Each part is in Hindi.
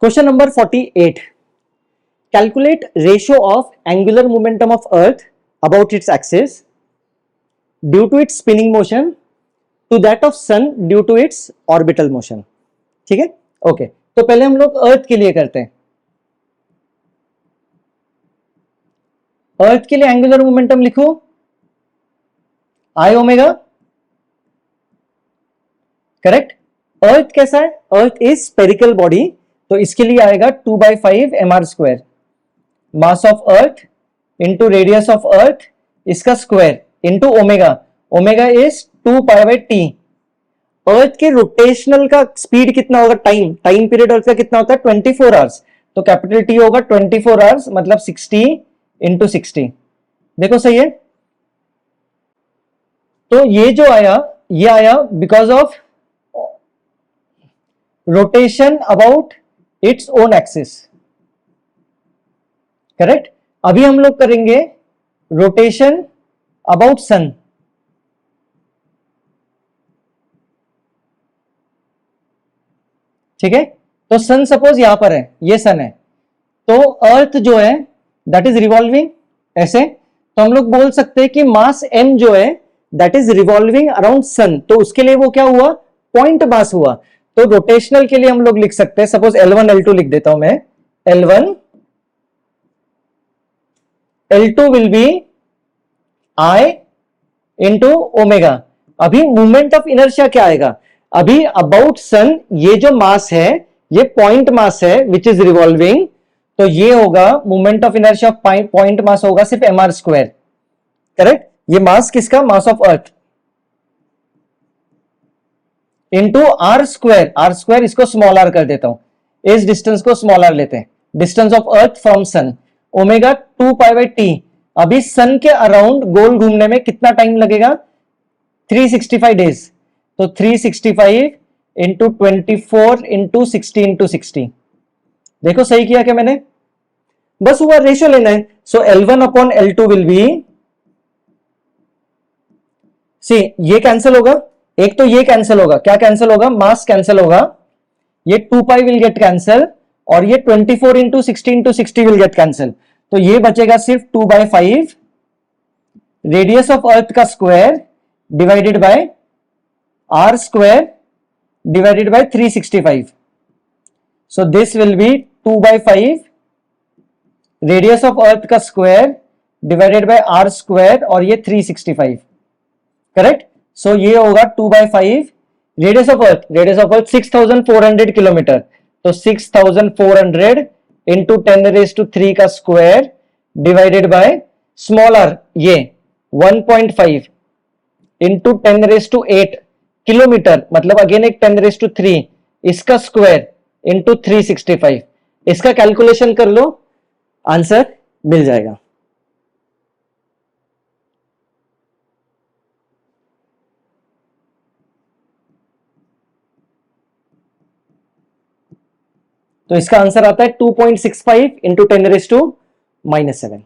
Question number 48. Calculate ratio of angular momentum of Earth about its axis due to its spinning motion to that of Sun due to its orbital motion. ठीक है, ओके तो पहले हम लोग अर्थ के लिए करते हैं. अर्थ के लिए एंगुलर मोमेंटम लिखो आई ओमेगा. करेक्ट. अर्थ कैसा है? अर्थ इज स्पेरिकल बॉडी, तो इसके लिए आएगा 2/5 mr². Mass of earth into radius of earth, इसका square into omega. Omega is 2π/t. Earth के रोटेशनल का स्पीड कितना होगा? टाइम पीरियड अर्थ का कितना होता है? 24 आवर्स. तो कैपिटल टी होगा 24 आवर्स, मतलब 60 इंटू 60. देखो सही है. तो ये जो आया, ये आया because of rotation about its own axis. Correct. अभी हम लोग करेंगे रोटेशन अबाउट सन. ठीक है. तो सन सपोज यहां पर है, ये सन है, तो अर्थ जो है दैट इज रिवॉल्विंग ऐसे. तो हम लोग बोल सकते हैं कि मास m जो है that is revolving around sun. तो उसके लिए वो क्या हुआ? पॉइंट मास हुआ. तो रोटेशनल के लिए हम लोग लिख सकते हैं, सपोज L1 L2 लिख देता हूं मैं. L1 L2 will be I into omega. अभी मूवमेंट ऑफ इनर्शिया क्या आएगा? अभी अबाउट सन ये जो मास है ये पॉइंट मास है विच इज रिवॉल्विंग. तो ये होगा movement of inertia of point mass होगा सिर्फ mr². करेक्ट. ये मास किसका? मास of earth into r². r², इसको स्मॉल r कर देता हूं, इस डिस्टेंस को स्मॉल r लेते हैं, distance of earth from sun. Omega 2π/t. अभी सन के अराउंड गोल घूमने में कितना टाइम लगेगा? 365 डेज. तो 365 इंटू 24 इंटू 60 इंटू 60. देखो सही किया क्या मैंने? बस हुआ रेशियो लेना है. सो L1/L2 विल बी, सी ये कैंसिल होगा, एक तो ये कैंसिल होगा. क्या कैंसिल होगा? मास कैंसिल होगा. ये 2π विल गेट कैंसिल और ये 24 into 60 into 60 will get cancel. तो ये बचेगा सिर्फ 2/5 रेडियस ऑफ अर्थ का square divided by r² divided by 365. So this will be 2/5 radius of अर्थ का स्क्वायर डिवाइडेड बाय r² और ये 365. करेक्ट. सो ये होगा 2/5 radius of earth. Radius of earth 6400 kilometre. तो 6400 इंटू 10⁻³ का square divided by small r ये 1.5 इंटू 10⁸ किलोमीटर, मतलब अगेन एक 10⁻³ इसका स्क्वायर इंटू 365. इसका कैलकुलेशन कर लो, आंसर मिल जाएगा. तो इसका आंसर आता है 2.65 इंटू 10⁻⁻7.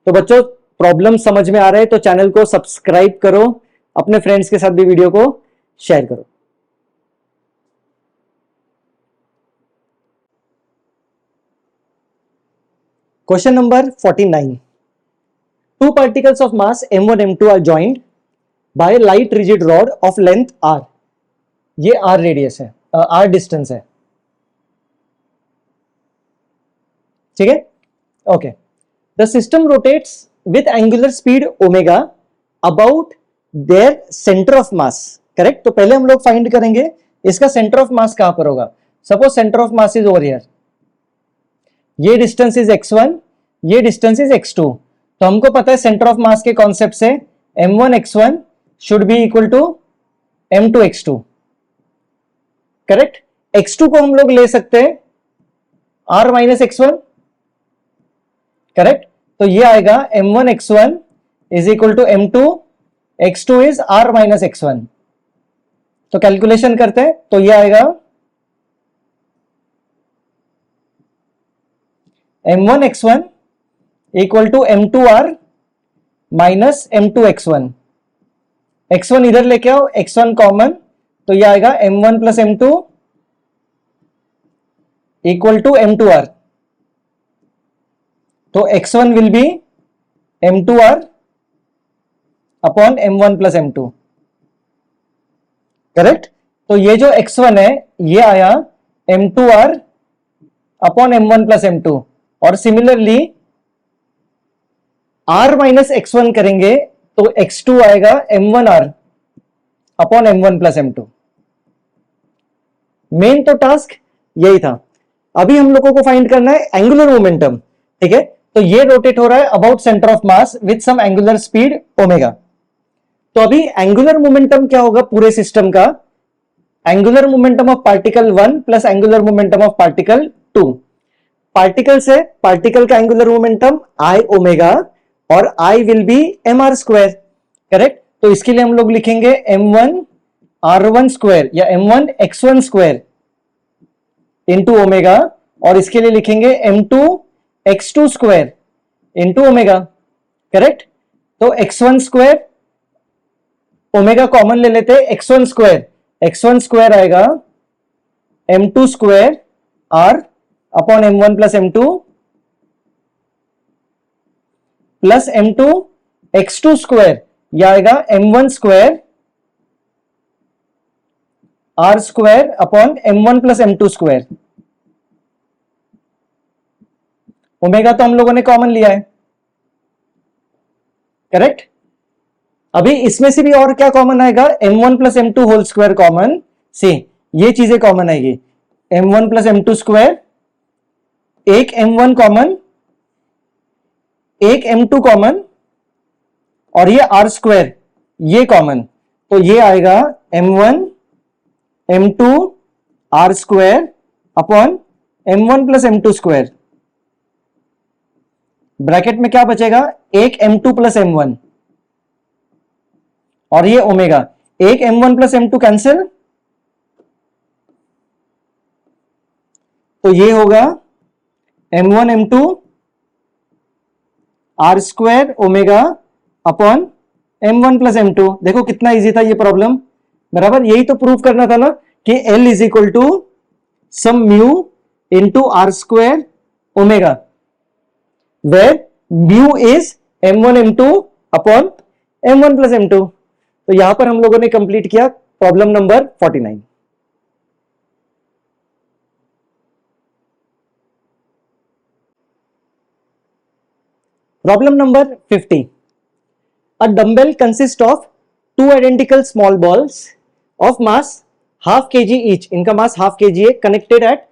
तो बच्चों प्रॉब्लम समझ में आ रहा है तो चैनल को सब्सक्राइब करो, अपने फ्रेंड्स के साथ भी वीडियो को शेयर करो. Question number 49. Two particles of mass m1 m2 are joined by a light rigid rod of length r. ये r रेडियस है, r डिस्टेंस है. ठीक है. Okay. The system rotates with angular speed omega about their centre of mass. Correct. तो पहले हम लोग फाइंड करेंगे इसका सेंटर ऑफ मास कहां पर होगा. Suppose centre of mass is over here, ये डिस्टेंस इज x1, ये डिस्टेंस इज x2. तो हमको पता है सेंटर ऑफ मास के कॉन्सेप्ट से m1 x1 should be equal to m2 x2. Correct. x2 को हम लोग ले सकते हैं r माइनस x1. करेक्ट. तो ये आएगा m1 x1 is equal to m2 x2 is r minus x1. तो कैलकुलेशन करते हैं तो ये आएगा m1 x1 equal to m2r minus m2 x1. x1 इधर लेके आओ, x1 कॉमन, तो ये आएगा m1 plus m2 equal to m2r, तो x1 will be m2r upon m1 plus m2, correct. तो ये जो x1 है ये आया m2r upon m1 plus m2, और सिमिलरली r माइनस x1 करेंगे तो x2 आएगा m1r upon m1 plus m2। Main तो टास्क यही था। अभी हम लोगों को फाइंड करना है एंगुलर मोमेंटम, ठीक है। तो ये रोटेट हो रहा है about centre of mass with some angular speed omega. तो अभी एंगुलर मोमेंटम क्या होगा पूरे सिस्टम का, angular momentum of particle 1 plus angular momentum of particle 2। Particle से पार्टिकल का एंगुलर मोमेंटम आई ओमेगा, और I will be m r square, correct. तो इसके लिए हम लोग लिखेंगे m1 r1 स्क्वायर या m1 x1 square into omega, और इसके लिए लिखेंगे m2 x2 square into omega, correct. तो x1 स्क्वायर, ओमेगा कॉमन ले लेते हैं, x1 स्क्वायर आएगा m2 square r upon m1 plus m2 plus m2 x2 square, यह आएगा m1 square r square upon m1 plus m2 square. Omega तो हम लोगों ने कॉमन लिया है, करेक्ट। अभी इसमें से भी और क्या कॉमन आएगा, m1 plus m2 whole square common, see ये चीजें कॉमन आएगी, m1 प्लस m2 स्क्वायर, एक m1 कॉमन, एक m2 कॉमन, और ये r स्क्वायर ये कॉमन, तो ये आएगा m1 m2 r square upon m1 plus m2 square. Bracket में क्या बचेगा, एक m2 प्लस m1, और ये ओमेगा, एक m1 प्लस m2 कैंसिल, तो ये होगा m1 m2 r square omega upon m1 plus m2। देखो कितना इजी था ये प्रॉब्लम, बराबर। यही तो प्रूव करना था ना कि L is equal to some mu into r square omega, where mu is m1 m2 upon m1 plus m2। तो यहां पर हम लोगों ने कंप्लीट किया problem number 49। Problem number 50. A dumbbell consists of two identical small balls of mass half kg each. इनका मास half kg है, connected at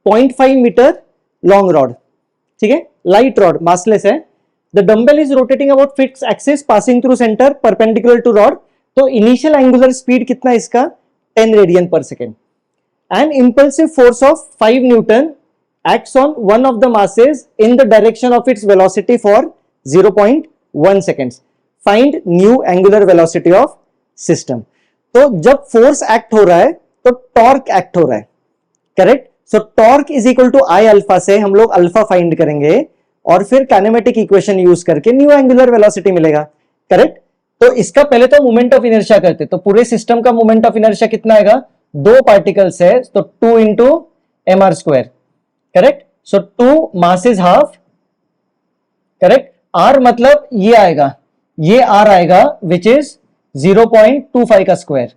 0.5 meter long rod. ठीक है, light rod, massless है. The dumbbell is rotating about fixed axis, passing through center, perpendicular to rod. तो initial angular speed कितना इसका 10 radian per second. An impulsive force of 5 Newton acts on one of the masses in the direction of its velocity for 0.1 seconds. Find new angular velocity of system. तो जब फोर्स एक्ट हो रहा है तो टॉर्क एक्ट हो रहा है, correct. So torque is equal to I alpha से हम लोग अल्फा फाइंड करेंगे और फिर काइनेमेटिक इक्वेशन यूज करके न्यू एंगुलर वेलोसिटी मिलेगा, करेक्ट। तो इसका पहले तो मोमेंट ऑफ इनर्शिया करते, तो पूरे सिस्टम का मोमेंट ऑफ इनर्शिया कितना आएगा, दो पार्टिकल्स है तो 2 into m r square, correct. So 2 mass is half, correct. R मतलब ये आएगा, ये आर आएगा विच इज 0.25 का स्क्वायर।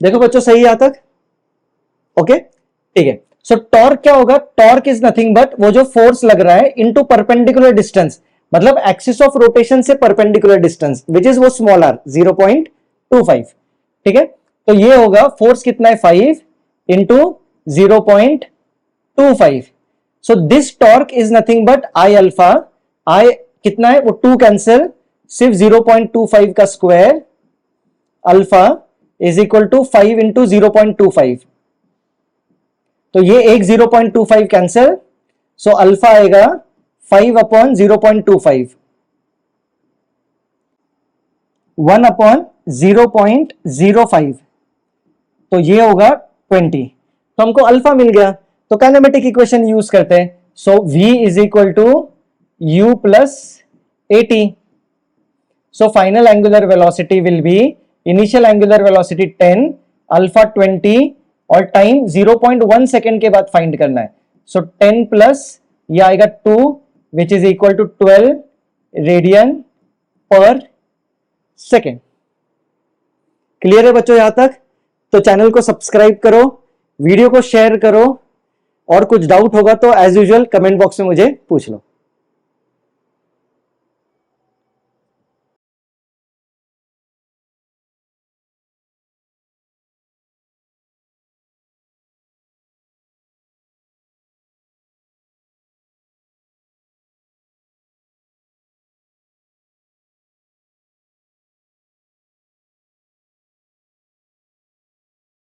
देखो बच्चों सही है यहां तक, ओके ठीक है। सो टॉर्क क्या होगा, टॉर्क इज नथिंग बट वो जो फोर्स लग रहा है इनटू परपेंडिकुलर डिस्टेंस, मतलब एक्सिस ऑफ रोटेशन से परपेंडिकुलर डिस्टेंस विच इज वो स्मॉल आर 0.25, ठीक है। तो ये होगा फोर्स कितना है 5 into 0.25। So this torque is nothing but I alpha, I कितना है वो 2 कैंसिल, सिर्फ 0.25 का square alpha is equal to 5 into 0.25। तो ये एक 0.25 कैंसिल, सो अल्फा आएगा 5 अपॉन 0.25, 1 अपॉन 0.05, तो ये होगा 20। तो हमको अल्फा मिल गया, तो काइनेमेटिक इक्वेशन यूज करते हैं। So v is equal to u plus at। So final angular velocity will be, initial angular velocity 10, alpha 20 और टाइम 0.1 सेकेंड के बाद फाइंड करना है। सो 10 प्लस ये आएगा 2 which is equal to 12 radian per second. Clear है बच्चों यहां तक? तो चैनल को सब्सक्राइब करो, वीडियो को शेयर करो, और कुछ डाउट होगा तो एज यूजुअल कमेंट बॉक्स में मुझे पूछ लो।